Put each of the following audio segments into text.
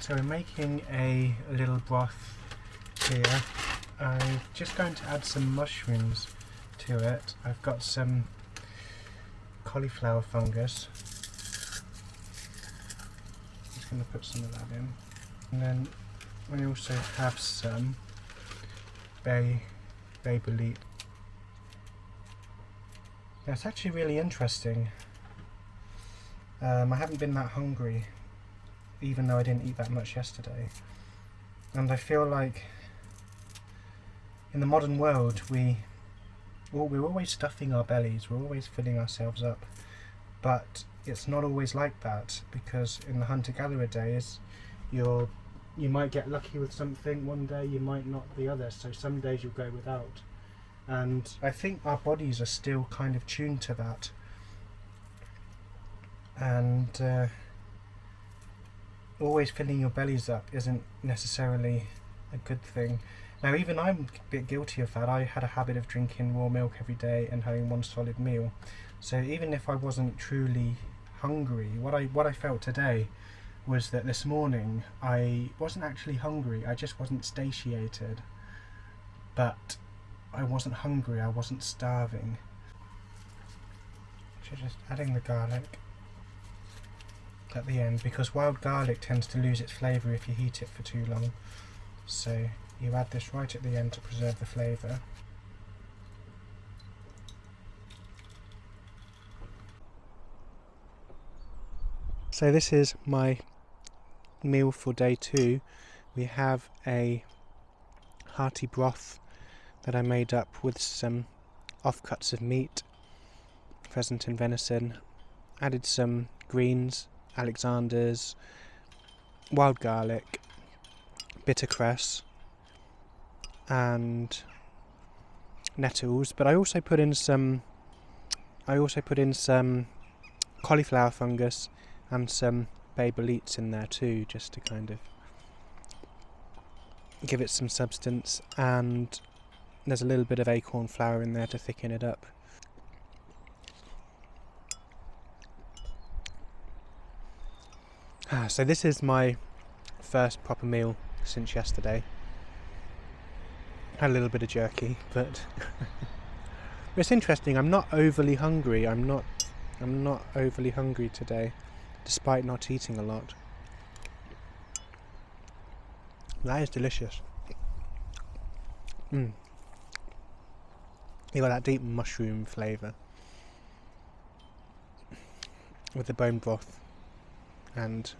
So we're making a little broth here. I'm just going to add some mushrooms to it. I've got some cauliflower fungus. I'm just going to put some of that in. And then we also have some bay leaf. Yeah, it's actually really interesting. I haven't been that hungry, even though I didn't eat that much yesterday. And I feel like in the modern world we're always stuffing our bellies, we're always filling ourselves up. But it's not always like that, because in the hunter-gatherer days you might get lucky with something one day, you might not the other, so some days you'll go without. And I think our bodies are still kind of tuned to that. And always filling your bellies up isn't necessarily a good thing. Now, even I'm a bit guilty of that. I had a habit of drinking raw milk every day and having one solid meal. So even if I wasn't truly hungry, what I felt today was that this morning I wasn't actually hungry, I just wasn't satiated. But I wasn't hungry, I wasn't starving. So just adding the garlic at the end, because wild garlic tends to lose its flavour if you heat it for too long. So you add this right at the end to preserve the flavour. So this is my meal for day 2. We have a hearty broth that I made up with some offcuts of meat, pheasant and venison, added some greens, Alexander's, wild garlic, bitter cress and nettles, but I also put in some cauliflower fungus and some bay leeks in there too, just to kind of give it some substance, and there's a little bit of acorn flour in there to thicken it up. So this is my first proper meal since yesterday. Had a little bit of jerky, but it's interesting. I'm not overly hungry. I'm not overly hungry today, despite not eating a lot. That is delicious. You got that deep mushroom flavour with the bone broth, and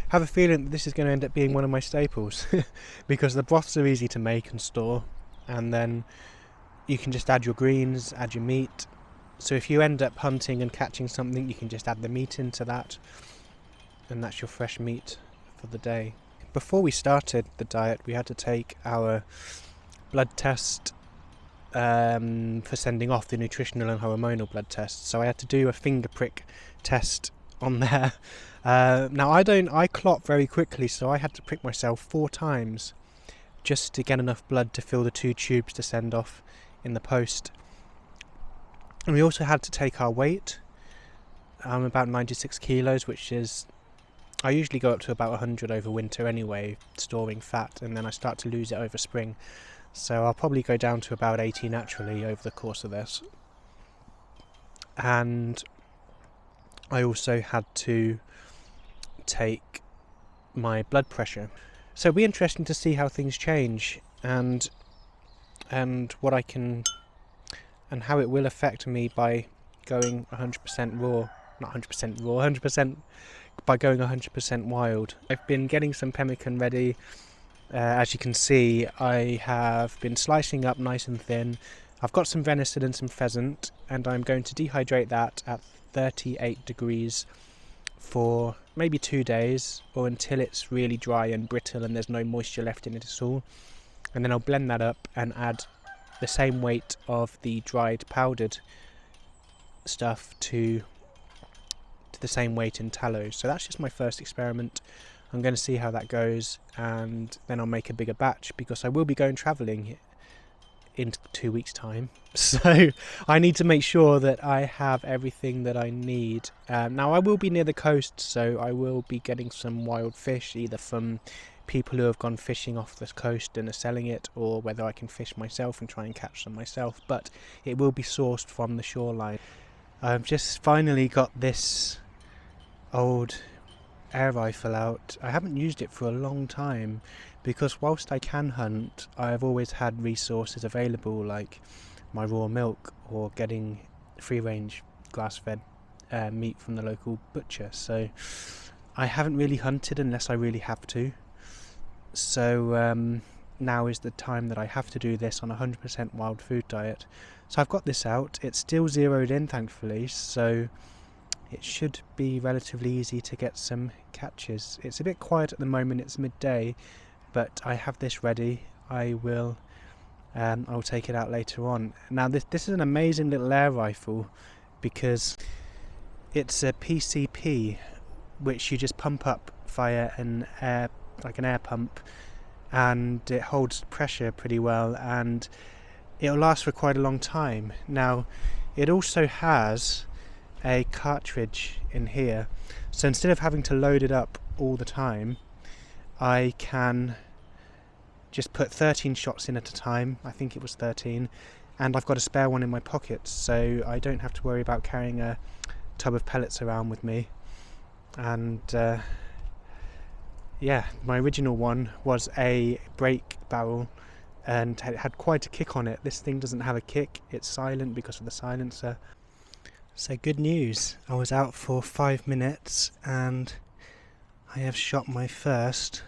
have a feeling that this is going to end up being one of my staples because the broths are easy to make and store, and then you can just add your greens, add your meat. So if you end up hunting and catching something, you can just add the meat into that, and that's your fresh meat for the day. Before we started the diet, we had to take our blood test for sending off the nutritional and hormonal blood tests. So I had to do a finger prick test on there. Now I clot very quickly, so I had to prick myself 4 times just to get enough blood to fill the 2 tubes to send off in the post. And we also had to take our weight. I'm about 96 kilos, which is, I usually go up to about 100 over winter anyway, storing fat, and then I start to lose it over spring. So I'll probably go down to about 80 naturally over the course of this. And I also had to take my blood pressure. So it'll be interesting to see how things change, and what I can, and how it will affect me by going 100% raw, not 100% raw, 100% by going 100% wild. I've been getting some pemmican ready. As you can see, I have been slicing up nice and thin. I've got some venison and some pheasant, and I'm going to dehydrate that at 38 degrees for maybe 2 days, or until it's really dry and brittle and there's no moisture left in it at all. And then I'll blend that up and add the same weight of the dried powdered stuff to the same weight in tallow. So that's just my first experiment. I'm going to see how that goes, and then I'll make a bigger batch, because I will be going travelling in 2 weeks' time. So I need to make sure that I have everything that I need. Now I will be near the coast, so I will be getting some wild fish, either from people who have gone fishing off the coast and are selling it, or whether I can fish myself and try and catch them myself, but it will be sourced from the shoreline. I've just finally got this old air rifle out. I haven't used it for a long time because whilst I can hunt, I've always had resources available, like my raw milk or getting free range grass fed meat from the local butcher. So I haven't really hunted unless I really have to. So now is the time that I have to do this on a 100% wild food diet. So I've got this out. It's still zeroed in, thankfully, so it should be relatively easy to get some catches. It's a bit quiet at the moment, it's midday, but I have this ready. I'll take it out later on. Now this is an amazing little air rifle because it's a PCP which you just pump up via an air pump, and it holds pressure pretty well and it'll last for quite a long time. Now it also has a cartridge in here, so instead of having to load it up all the time, I can just put 13 shots in at a time. I think it was 13, and I've got a spare one in my pocket, so I don't have to worry about carrying a tub of pellets around with me. And yeah, my original one was a break barrel and it had quite a kick on it. This thing doesn't have a kick, it's silent because of the silencer. So good news, I was out for 5 minutes and I have shot my first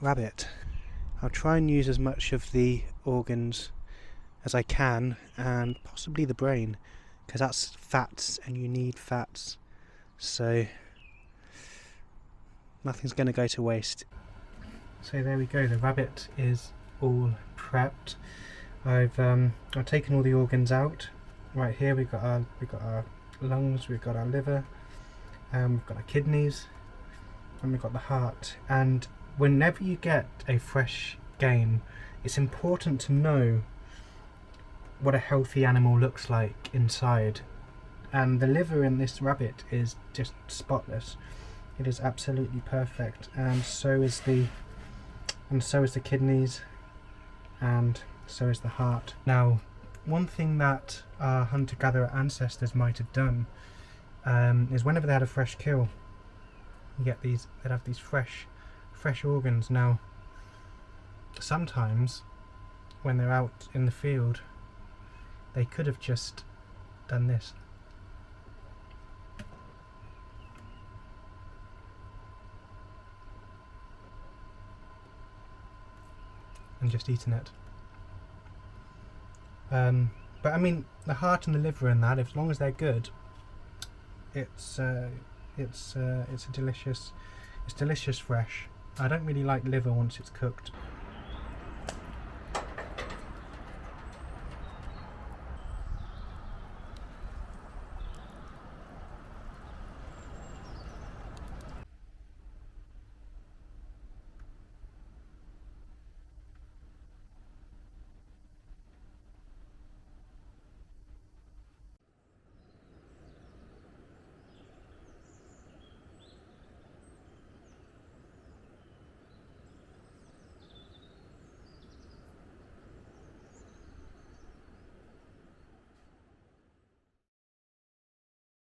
rabbit. I'll try and use as much of the organs as I can, and possibly the brain, because that's fats and you need fats, so nothing's going to go to waste. So there we go, the rabbit is all prepped. I've taken all the organs out. Right here we've got our lungs, we've got our liver, we've got our kidneys, and we've got the heart. And whenever you get a fresh game, it's important to know what a healthy animal looks like inside. And the liver in this rabbit is just spotless. It is absolutely perfect, and so is the kidneys, and so is the heart. Now, one thing that our hunter-gatherer ancestors might have done is whenever they had a fresh kill, they'd have these fresh organs. Now, sometimes when they're out in the field, they could have just done this. And just eaten it. But I mean, the heart and the liver and that, as long as they're good, it's delicious fresh. I don't really like liver once it's cooked.